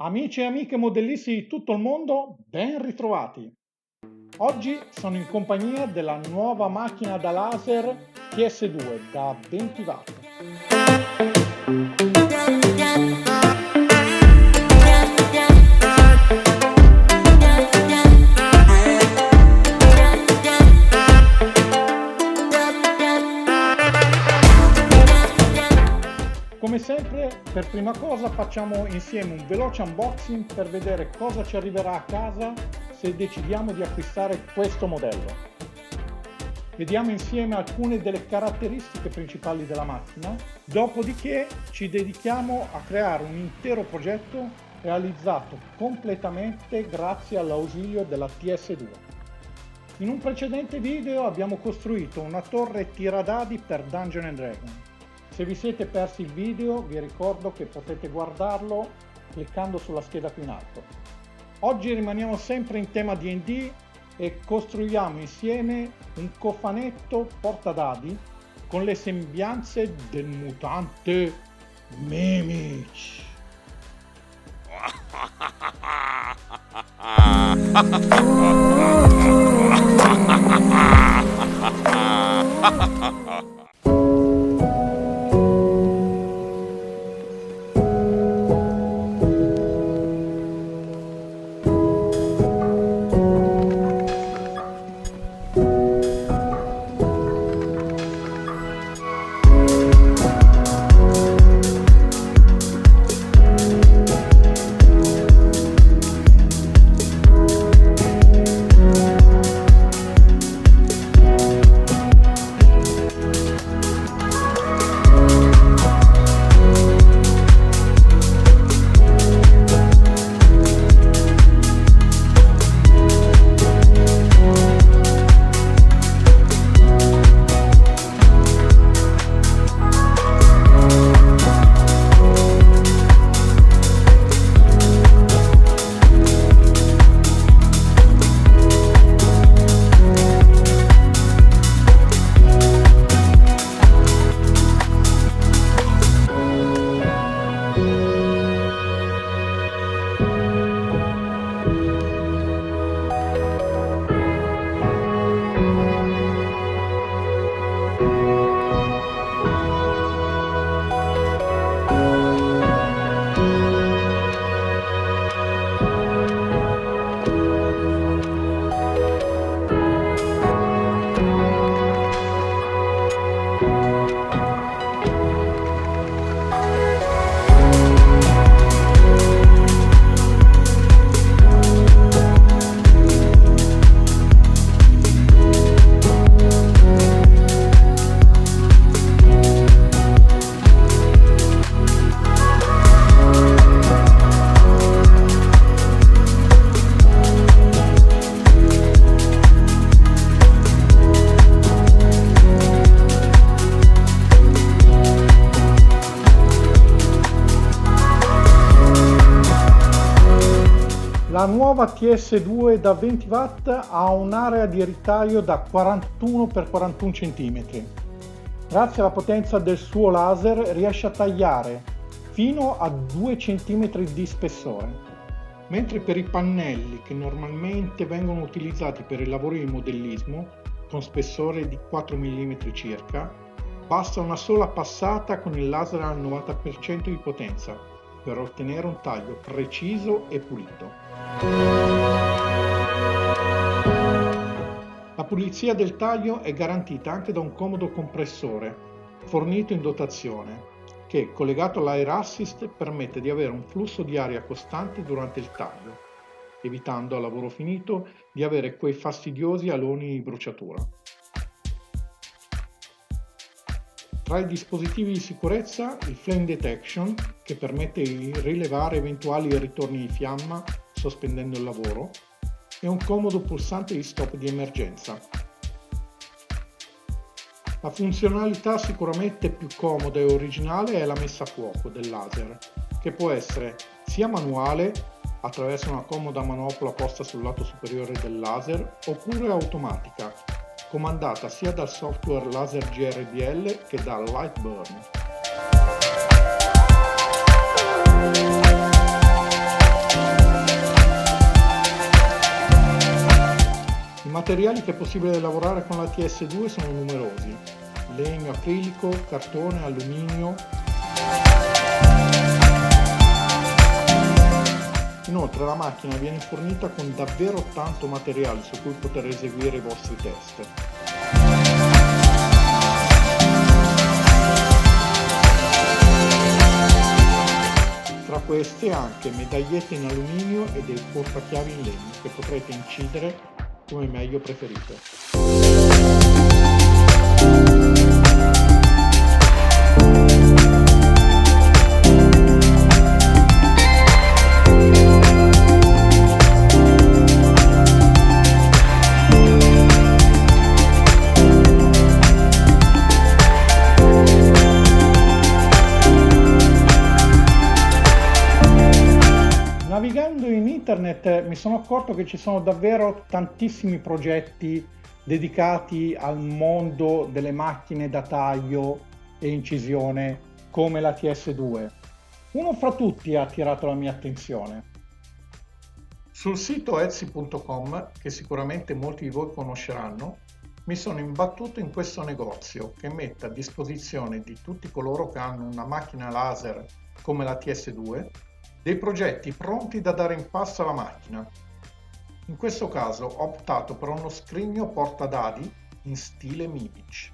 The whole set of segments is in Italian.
Amici e amiche modellisti di tutto il mondo, ben ritrovati! Oggi sono in compagnia della nuova macchina da laser TS2 da 20 watt. Come sempre, per prima cosa facciamo insieme un veloce unboxing per vedere cosa ci arriverà a casa se decidiamo di acquistare questo modello. Vediamo insieme alcune delle caratteristiche principali della macchina, dopodiché ci dedichiamo a creare un intero progetto realizzato completamente grazie all'ausilio della TS2. In un precedente video abbiamo costruito una torre tiradadi per Dungeons & Dragons. Se vi siete persi il video, vi ricordo che potete guardarlo cliccando sulla scheda qui in alto. Oggi rimaniamo sempre in tema D&D e costruiamo insieme un cofanetto portadadi con le sembianze del mutante Mimic. La nuova TS2 da 20 watt ha un'area di ritaglio da 41 x 41 cm. Grazie alla potenza del suo laser riesce a tagliare fino a 2 cm di spessore. Mentre per i pannelli che normalmente vengono utilizzati per i lavori di modellismo, con spessore di 4 mm circa, basta una sola passata con il laser al 90% di potenza per ottenere un taglio preciso e pulito. La pulizia del taglio è garantita anche da un comodo compressore fornito in dotazione che, collegato all'Air Assist, permette di avere un flusso di aria costante durante il taglio, evitando a lavoro finito di avere quei fastidiosi aloni di bruciatura. Tra i dispositivi di sicurezza, il Flame Detection, che permette di rilevare eventuali ritorni di fiamma sospendendo il lavoro, e un comodo pulsante di stop di emergenza. La funzionalità sicuramente più comoda e originale è la messa a fuoco del laser, che può essere sia manuale, attraverso una comoda manopola posta sul lato superiore del laser, oppure automatica, comandata sia dal software Laser GRDL che dal Lightburn. materiali che è possibile lavorare con la TS2 sono numerosi: legno, acrilico, cartone, alluminio. Inoltre la macchina viene fornita con davvero tanto materiale su cui poter eseguire i vostri test. Tra queste anche medagliette in alluminio e dei portachiavi in legno che potrete incidere come meglio preferite. Navigando in internet mi sono accorto che ci sono davvero tantissimi progetti dedicati al mondo delle macchine da taglio e incisione come la TS2. Uno fra tutti ha attirato la mia attenzione. Sul sito Etsy.com, che sicuramente molti di voi conosceranno, mi sono imbattuto in questo negozio che mette a disposizione di tutti coloro che hanno una macchina laser come la TS2 dei progetti pronti da dare in pasto alla macchina. In questo caso ho optato per uno scrigno portadadi in stile Mimic.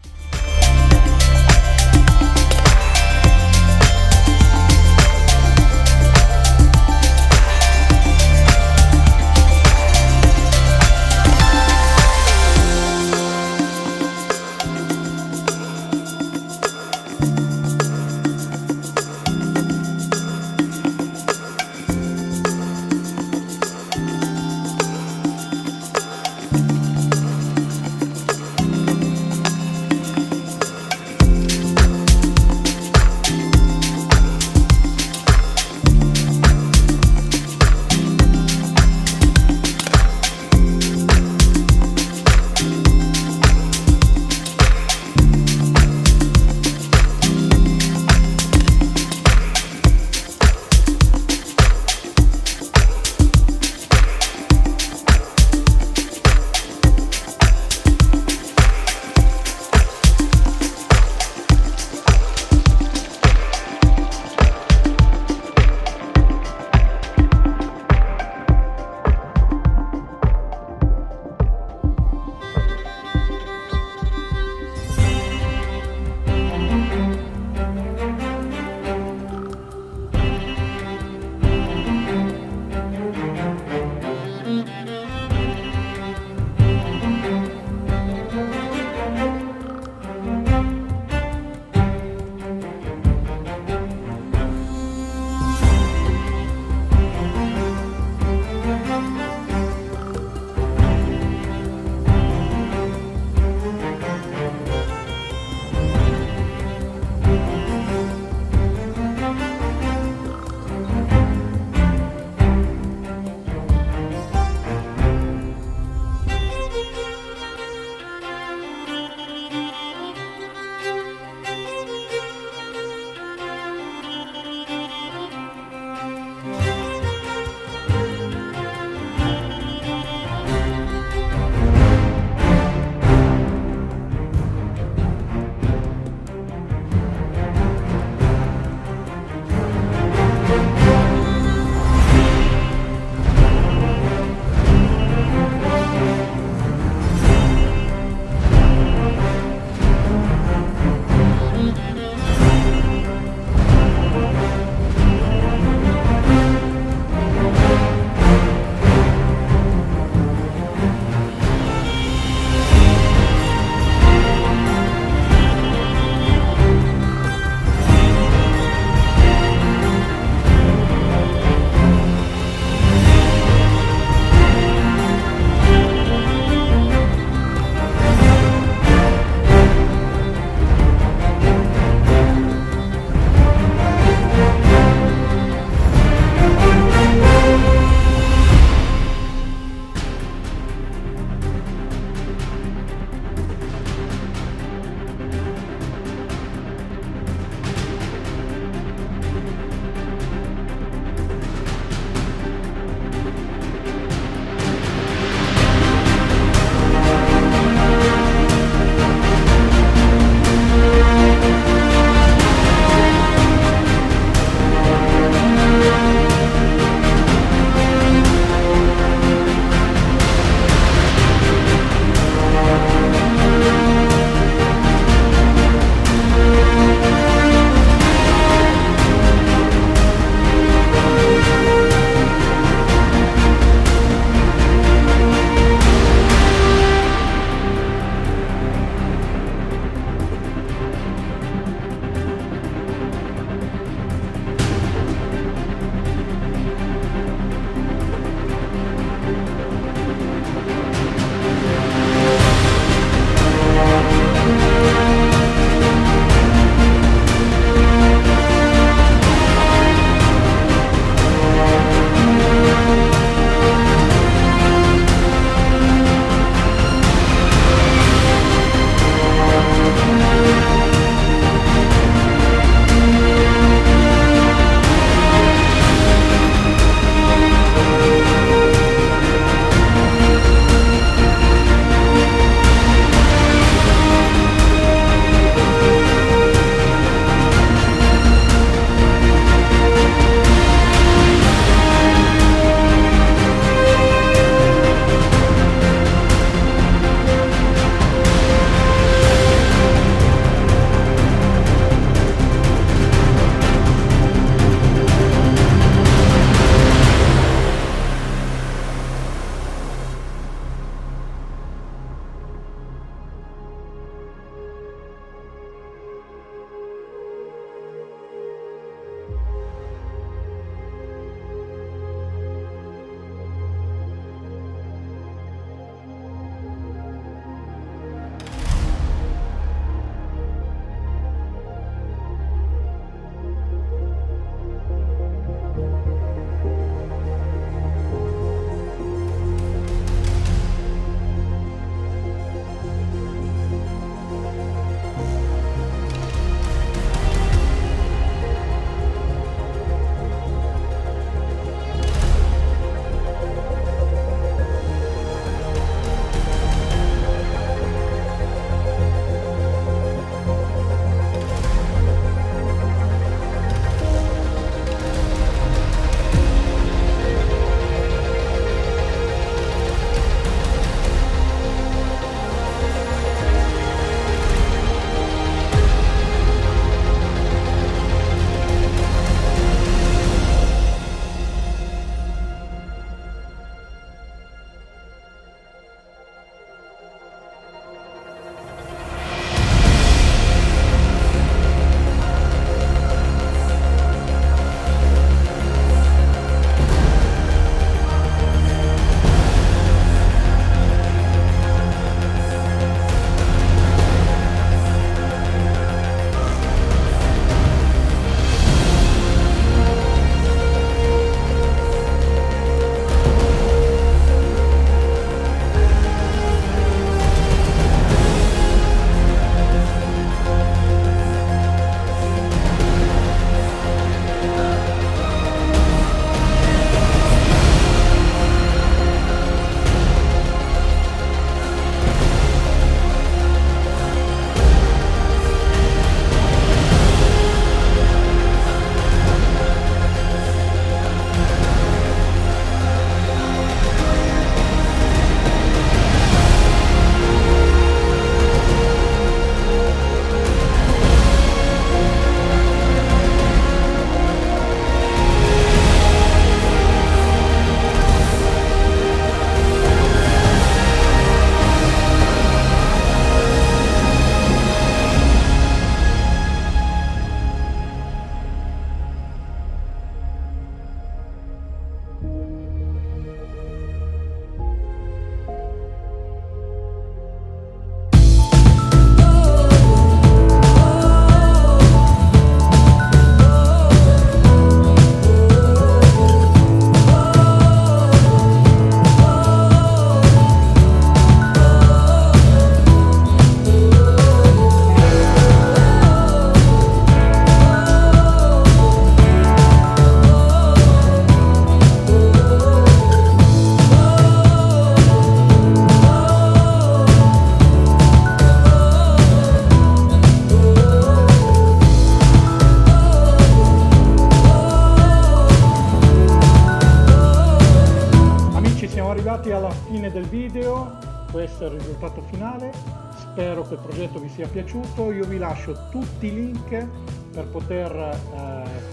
arrivati alla fine del video, questo è il risultato finale. Spero che il progetto vi sia piaciuto. Io vi lascio tutti i link per poter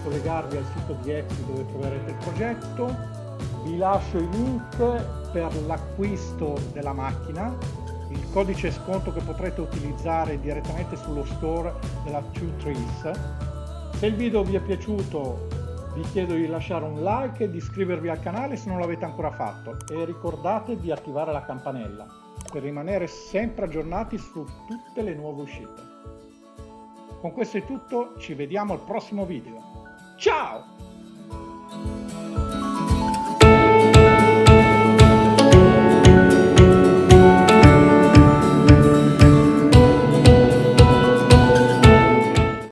collegarvi al sito di Etsy dove troverete il progetto. Vi lascio i link per l'acquisto della macchina, il codice sconto che potrete utilizzare direttamente sullo store della Two Trees. Se il video vi è piaciuto vi chiedo di lasciare un like e di iscrivervi al canale se non l'avete ancora fatto, e ricordate di attivare la campanella per rimanere sempre aggiornati su tutte le nuove uscite. Con questo è tutto, ci vediamo al prossimo video. Ciao!